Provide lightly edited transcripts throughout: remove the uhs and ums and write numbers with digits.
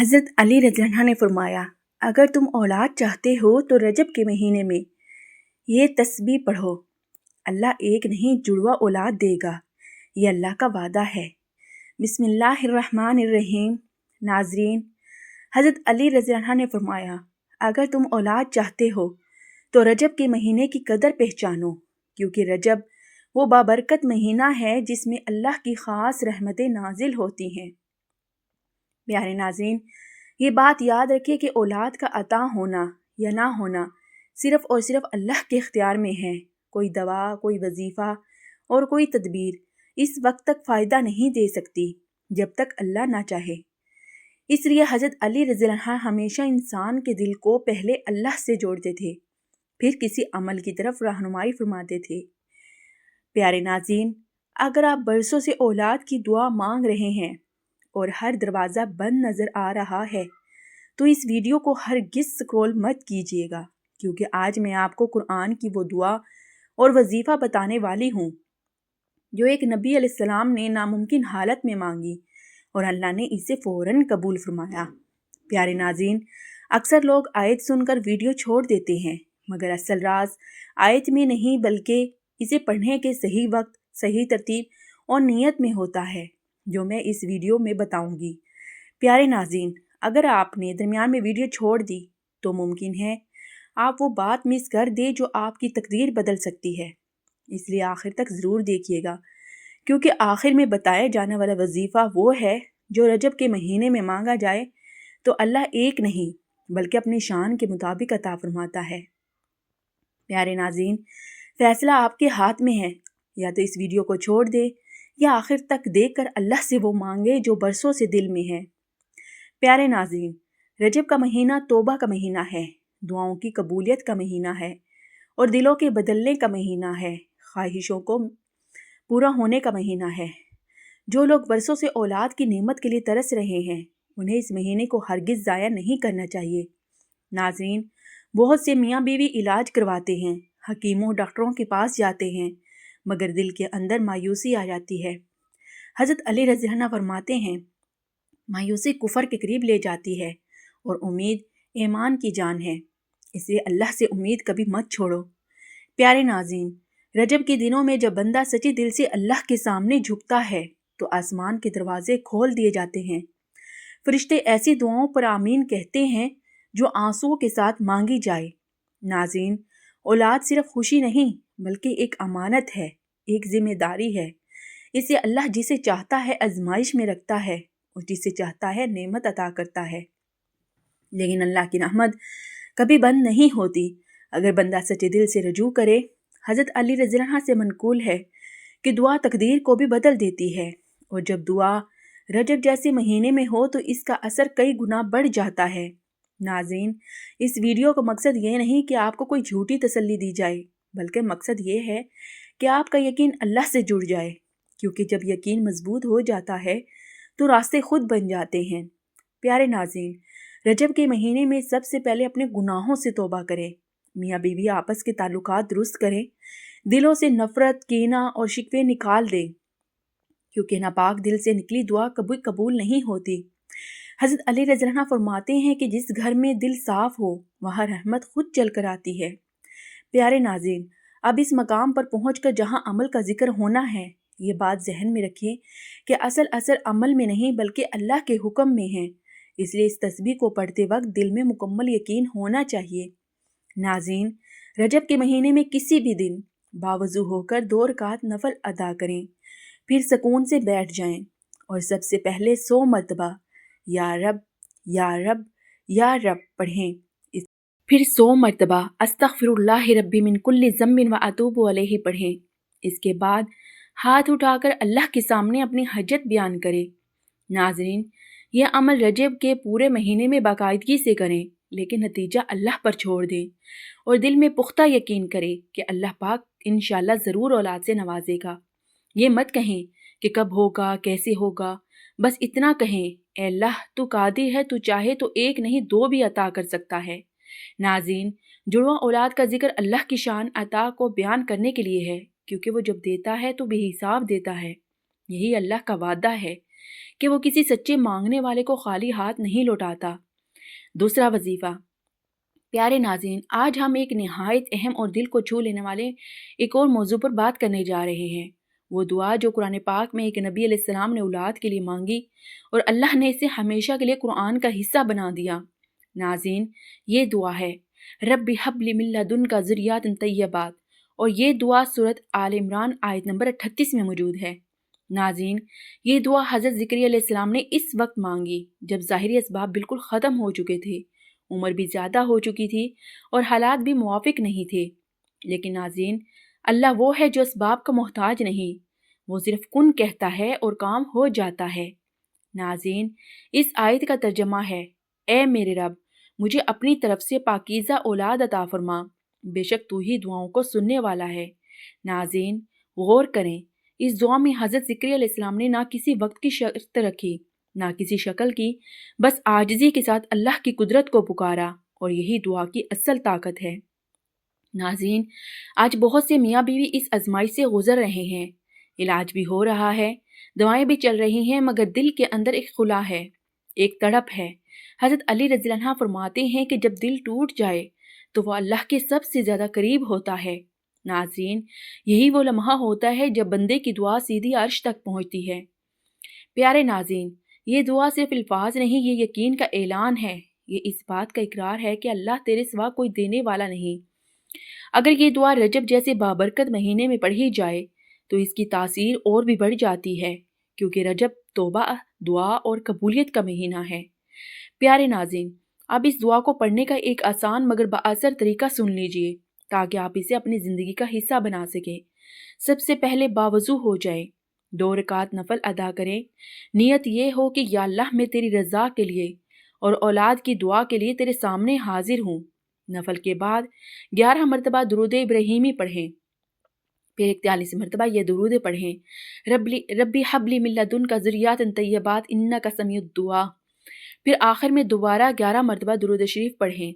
حضرت علی رضی اللہ عنہ نے فرمایا، اگر تم اولاد چاہتے ہو تو رجب کے مہینے میں یہ تسبیح پڑھو، اللہ ایک نہیں جڑواں اولاد دے گا، یہ اللہ کا وعدہ ہے۔ بسم اللہ الرحمن الرحیم۔ ناظرین، حضرت علی رضی اللہ عنہ نے فرمایا، اگر تم اولاد چاہتے ہو تو رجب کے مہینے کی قدر پہچانو، کیونکہ رجب وہ بابرکت مہینہ ہے جس میں اللہ کی خاص رحمتیں نازل ہوتی ہیں۔ پیارے ناظرین، یہ بات یاد رکھیں کہ اولاد کا عطا ہونا یا نہ ہونا صرف اور صرف اللہ کے اختیار میں ہے۔ کوئی دوا، کوئی وظیفہ اور کوئی تدبیر اس وقت تک فائدہ نہیں دے سکتی جب تک اللہ نہ چاہے۔ اس لیے حضرت علی رضی اللہ عنہ ہمیشہ انسان کے دل کو پہلے اللہ سے جوڑتے تھے، پھر کسی عمل کی طرف رہنمائی فرماتے تھے۔ پیارے ناظرین، اگر آپ برسوں سے اولاد کی دعا مانگ رہے ہیں اور ہر دروازہ بند نظر آ رہا ہے تو اس ویڈیو کو ہرگز سکرول مت کیجیے گا، کیونکہ آج میں آپ کو قرآن کی وہ دعا اور وظیفہ بتانے والی ہوں جو ایک نبی علیہ السلام نے ناممکن حالت میں مانگی اور اللہ نے اسے فوراً قبول فرمایا۔ پیارے ناظرین، اکثر لوگ آیت سن کر ویڈیو چھوڑ دیتے ہیں، مگر اصل راز آیت میں نہیں بلکہ اسے پڑھنے کے صحیح وقت، صحیح ترتیب اور نیت میں ہوتا ہے، جو میں اس ویڈیو میں بتاؤں گی۔ پیارے ناظرین، اگر آپ نے درمیان میں ویڈیو چھوڑ دی تو ممکن ہے آپ وہ بات مس کر دیں جو آپ کی تقدیر بدل سکتی ہے، اس لیے آخر تک ضرور دیکھیے گا، کیونکہ آخر میں بتایا جانے والا وظیفہ وہ ہے جو رجب کے مہینے میں مانگا جائے تو اللہ ایک نہیں بلکہ اپنی شان کے مطابق عطا فرماتا ہے۔ پیارے ناظرین، فیصلہ آپ کے ہاتھ میں ہے، یا تو اس ویڈیو کو چھوڑ دے یا آخر تک دیکھ کر اللہ سے وہ مانگے جو برسوں سے دل میں ہے۔ پیارے ناظرین، رجب کا مہینہ توبہ کا مہینہ ہے، دعاؤں کی قبولیت کا مہینہ ہے اور دلوں کے بدلنے کا مہینہ ہے، خواہشوں کو پورا ہونے کا مہینہ ہے۔ جو لوگ برسوں سے اولاد کی نعمت کے لیے ترس رہے ہیں انہیں اس مہینے کو ہرگز ضائع نہیں کرنا چاہیے۔ ناظرین، بہت سے میاں بیوی علاج کرواتے ہیں، حکیموں ڈاکٹروں کے پاس جاتے ہیں، مگر دل کے اندر مایوسی آ جاتی ہے۔ حضرت علی رضی اللہ عنہ فرماتے ہیں، مایوسی کفر کے قریب لے جاتی ہے اور امید ایمان کی جان ہے، اس لیے اللہ سے امید کبھی مت چھوڑو۔ پیارے ناظرین، رجب کے دنوں میں جب بندہ سچے دل سے اللہ کے سامنے جھکتا ہے تو آسمان کے دروازے کھول دیے جاتے ہیں، فرشتے ایسی دعاؤں پر آمین کہتے ہیں جو آنسوؤں کے ساتھ مانگی جائے۔ ناظرین، اولاد صرف خوشی نہیں بلکہ ایک امانت ہے، ایک ذمہ داری ہے، اسے اللہ جسے چاہتا ہے آزمائش میں رکھتا ہے اور جسے چاہتا ہے نعمت عطا کرتا ہے، لیکن اللہ کی رحمت کبھی بند نہیں ہوتی اگر بندہ سچے دل سے رجوع کرے۔ حضرت علی رضی اللہ عنہ سے منقول ہے کہ دعا تقدیر کو بھی بدل دیتی ہے، اور جب دعا رجب جیسے مہینے میں ہو تو اس کا اثر کئی گنا بڑھ جاتا ہے۔ ناظرین، اس ویڈیو کا مقصد یہ نہیں کہ آپ کو کوئی جھوٹی تسلی دی جائے، بلکہ مقصد یہ ہے کہ آپ کا یقین اللہ سے جڑ جائے، کیونکہ جب یقین مضبوط ہو جاتا ہے تو راستے خود بن جاتے ہیں۔ پیارے ناظرین، رجب کے مہینے میں سب سے پہلے اپنے گناہوں سے توبہ کریں، میاں بیوی آپس کے تعلقات درست کریں، دلوں سے نفرت، کینہ اور شکوے نکال دیں، کیونکہ ناپاک دل سے نکلی دعا کبھی قبول نہیں ہوتی۔ حضرت علی رضی اللہ عنہ فرماتے ہیں کہ جس گھر میں دل صاف ہو وہاں رحمت خود چل کر آتی ہے۔ پیارے ناظرین، اب اس مقام پر پہنچ کر جہاں عمل کا ذکر ہونا ہے، یہ بات ذہن میں رکھیں کہ اصل اثر عمل میں نہیں بلکہ اللہ کے حکم میں ہے، اس لیے اس تسبیح کو پڑھتے وقت دل میں مکمل یقین ہونا چاہیے۔ ناظرین، رجب کے مہینے میں کسی بھی دن باوضو ہو کر 2 رکعت نفل ادا کریں، پھر سکون سے بیٹھ جائیں اور سب سے پہلے 100 مرتبہ یا رب یا رب یا رب پڑھیں، پھر 100 مرتبہ استغفر اللہ ربی من کل ذنب و اتوب الیہ پڑھیں۔ اس کے بعد ہاتھ اٹھا کر اللہ کے سامنے اپنی حاجت بیان کریں۔ ناظرین، یہ عمل رجب کے پورے مہینے میں باقاعدگی سے کریں، لیکن نتیجہ اللہ پر چھوڑ دیں اور دل میں پختہ یقین کریں کہ اللہ پاک انشاءاللہ ضرور اولاد سے نوازے گا۔ یہ مت کہیں کہ کب ہوگا، کیسے ہوگا، بس اتنا کہیں، اے اللہ تو قادر ہے، تو چاہے تو ایک نہیں 2 بھی عطا کر سکتا ہے۔ ناظرین، جڑواں اولاد کا ذکر اللہ کی شان عطا کو بیان کرنے کے لیے ہے، کیونکہ وہ جب دیتا ہے تو بے حساب دیتا ہے۔ یہی اللہ کا وعدہ ہے کہ وہ کسی سچے مانگنے والے کو خالی ہاتھ نہیں لوٹاتا۔ دوسرا وظیفہ۔ پیارے ناظرین، آج ہم ایک نہایت اہم اور دل کو چھو لینے والے ایک اور موضوع پر بات کرنے جا رہے ہیں۔ وہ دعا جو قرآن پاک میں ایک نبی علیہ السلام نے اولاد کے لیے مانگی اور اللہ نے اسے ہمیشہ کے لیے قرآن کا حصہ بنا دیا۔ ناظرین، یہ دعا ہے رب ہب لی من لدنک ذریات طیبات، اور یہ دعا سورۃ آل عمران آیت نمبر 38 میں موجود ہے۔ ناظرین، یہ دعا حضرت زکریا علیہ السلام نے اس وقت مانگی جب ظاہری اسباب بالکل ختم ہو چکے تھے، عمر بھی زیادہ ہو چکی تھی اور حالات بھی موافق نہیں تھے۔ لیکن ناظرین، اللہ وہ ہے جو اسباب کا محتاج نہیں، وہ صرف کن کہتا ہے اور کام ہو جاتا ہے۔ ناظرین، اس آیت کا ترجمہ ہے، اے میرے رب، مجھے اپنی طرف سے پاکیزہ اولاد عطا فرما، بے شک تو ہی دعاؤں کو سننے والا ہے۔ ناظرین، غور کریں، اس دعا میں حضرت زکریا علیہ السلام نے نہ کسی وقت کی شرط رکھی، نہ کسی شکل کی، بس عاجزی کے ساتھ اللہ کی قدرت کو پکارا، اور یہی دعا کی اصل طاقت ہے۔ ناظرین، آج بہت سے میاں بیوی اس آزمائش سے گزر رہے ہیں، علاج بھی ہو رہا ہے، دوائیں بھی چل رہی ہیں، مگر دل کے اندر ایک خلا ہے، ایک تڑپ ہے۔ حضرت علی رضی اللہ عنہ فرماتے ہیں کہ جب دل ٹوٹ جائے تو وہ اللہ کے سب سے زیادہ قریب ہوتا ہے۔ ناظرین، یہی وہ لمحہ ہوتا ہے جب بندے کی دعا سیدھی عرش تک پہنچتی ہے۔ پیارے ناظرین، یہ دعا صرف الفاظ نہیں، یہ یقین کا اعلان ہے، یہ اس بات کا اقرار ہے کہ اللہ تیرے سوا کوئی دینے والا نہیں۔ اگر یہ دعا رجب جیسے بابرکت مہینے میں پڑھی جائے تو اس کی تاثیر اور بھی بڑھ جاتی ہے، کیونکہ رجب توبہ، دعا اور قبولیت کا مہینہ ہے۔ پیارے ناظرین، اب اس دعا کو پڑھنے کا ایک آسان مگر بااثر طریقہ سن لیجئے تاکہ آپ اسے اپنی زندگی کا حصہ بنا سکیں۔ سب سے پہلے باوضو ہو جائیں، 2 رکعت نفل ادا کریں۔ نیت یہ ہو کہ یا اللہ، میں تیری رضا کے لیے اور اولاد کی دعا کے لیے تیرے سامنے حاضر ہوں۔ نفل کے بعد 11 مرتبہ درود ابراہیمی پڑھیں، پھر 41 مرتبہ یہ درود پڑھیں، ربی حب لی من لدنک ذریات طیبات انک سمیع الدعاء۔ پھر آخر میں دوبارہ 11 مرتبہ درود شریف پڑھیں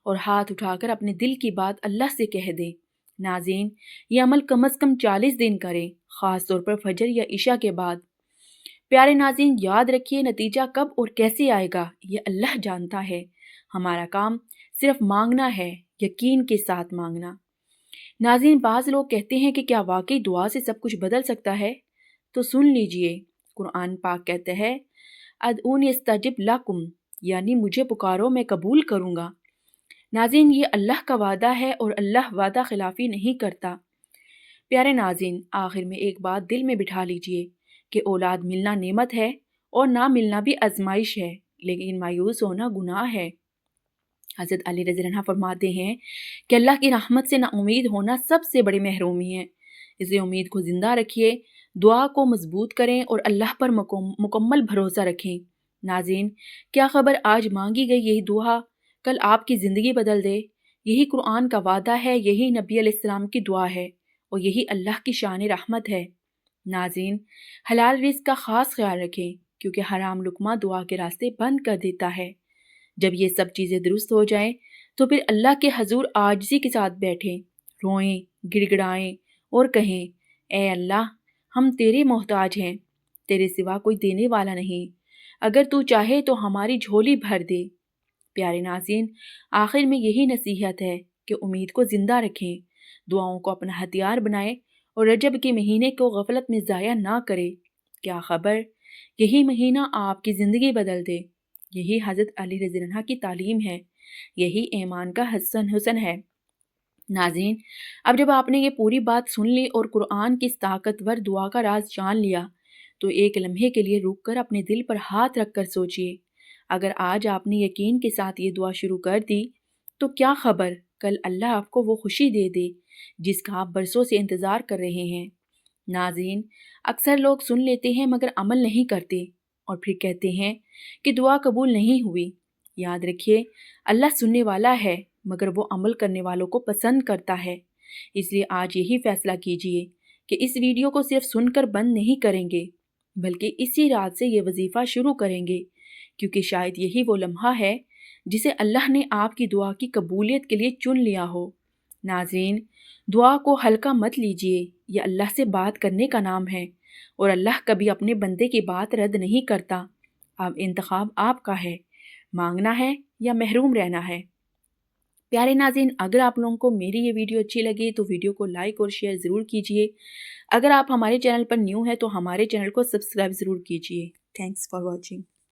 اور ہاتھ اٹھا کر اپنے دل کی بات اللہ سے کہہ دیں۔ ناظرین، یہ عمل کم از کم 40 دن کریں، خاص طور پر فجر یا عشاء کے بعد۔ پیارے ناظرین، یاد رکھیے نتیجہ کب اور کیسے آئے گا یہ اللہ جانتا ہے، ہمارا کام صرف مانگنا ہے، یقین کے ساتھ مانگنا۔ ناظرین، بعض لوگ کہتے ہیں کہ کیا واقعی دعا سے سب کچھ بدل سکتا ہے؟ تو سن لیجئے، قرآن پاک کہتا ہے ادعونی استجب لکم، یعنی مجھے پکارو میں قبول کروں گا۔ ناظرین، یہ اللہ کا وعدہ ہے اور اللہ وعدہ خلافی نہیں کرتا۔ پیارے ناظرین، آخر میں ایک بات دل میں بٹھا لیجئے کہ اولاد ملنا نعمت ہے اور نہ ملنا بھی آزمائش ہے، لیکن مایوس ہونا گناہ ہے۔ حضرت علی رضی اللہ عنہ فرماتے ہیں کہ اللہ کی رحمت سے نا امید ہونا سب سے بڑی محرومی ہے، اس لیے امید کو زندہ رکھیے، دعا کو مضبوط کریں اور اللہ پر مکمل بھروسہ رکھیں۔ ناظرین، کیا خبر آج مانگی گئی یہی دعا کل آپ کی زندگی بدل دے؟ یہی قرآن کا وعدہ ہے، یہی نبی علیہ السلام کی دعا ہے اور یہی اللہ کی شان رحمت ہے۔ ناظرین، حلال رزق کا خاص خیال رکھیں کیونکہ حرام لقمہ دعا کے راستے بند کر دیتا ہے۔ جب یہ سب چیزیں درست ہو جائیں تو پھر اللہ کے حضور عاجزی کے ساتھ بیٹھیں، روئیں، گڑ گڑائیں اور کہیں، اے اللہ، ہم تیرے محتاج ہیں، تیرے سوا کوئی دینے والا نہیں، اگر تو چاہے تو ہماری جھولی بھر دے۔ پیارے ناظرین، آخر میں یہی نصیحت ہے کہ امید کو زندہ رکھیں، دعاؤں کو اپنا ہتھیار بنائیں اور رجب کے مہینے کو غفلت میں ضائع نہ کریں۔ کیا خبر یہی مہینہ آپ کی زندگی بدل دے۔ یہی حضرت علی رضی اللہ عنہ کی تعلیم ہے، یہی ایمان کا حسن ہے۔ ناظرین، اب جب آپ نے یہ پوری بات سن لی اور قرآن کی اس طاقتور دعا کا راز جان لیا تو ایک لمحے کے لیے رک کر اپنے دل پر ہاتھ رکھ کر سوچئے، اگر آج آپ نے یقین کے ساتھ یہ دعا شروع کر دی تو کیا خبر کل اللہ آپ کو وہ خوشی دے دے جس کا آپ برسوں سے انتظار کر رہے ہیں۔ ناظرین، اکثر لوگ سن لیتے ہیں مگر عمل نہیں کرتے اور پھر کہتے ہیں کہ دعا قبول نہیں ہوئی۔ یاد رکھیے، اللہ سننے والا ہے مگر وہ عمل کرنے والوں کو پسند کرتا ہے۔ اس لیے آج یہی فیصلہ کیجئے کہ اس ویڈیو کو صرف سن کر بند نہیں کریں گے بلکہ اسی رات سے یہ وظیفہ شروع کریں گے، کیونکہ شاید یہی وہ لمحہ ہے جسے اللہ نے آپ کی دعا کی قبولیت کے لیے چن لیا ہو۔ ناظرین، دعا کو ہلکا مت لیجئے، یہ اللہ سے بات کرنے کا نام ہے، اور اللہ کبھی اپنے بندے کی بات رد نہیں کرتا۔ اب انتخاب آپ کا ہے، مانگنا ہے یا محروم رہنا ہے۔ پیارے ناظرین، اگر آپ لوگوں کو میری یہ ویڈیو اچھی لگی تو ویڈیو کو لائک اور شیئر ضرور کیجئے۔ اگر آپ ہمارے چینل پر نیو ہیں تو ہمارے چینل کو سبسکرائب ضرور کیجئے۔ Thanks for watching.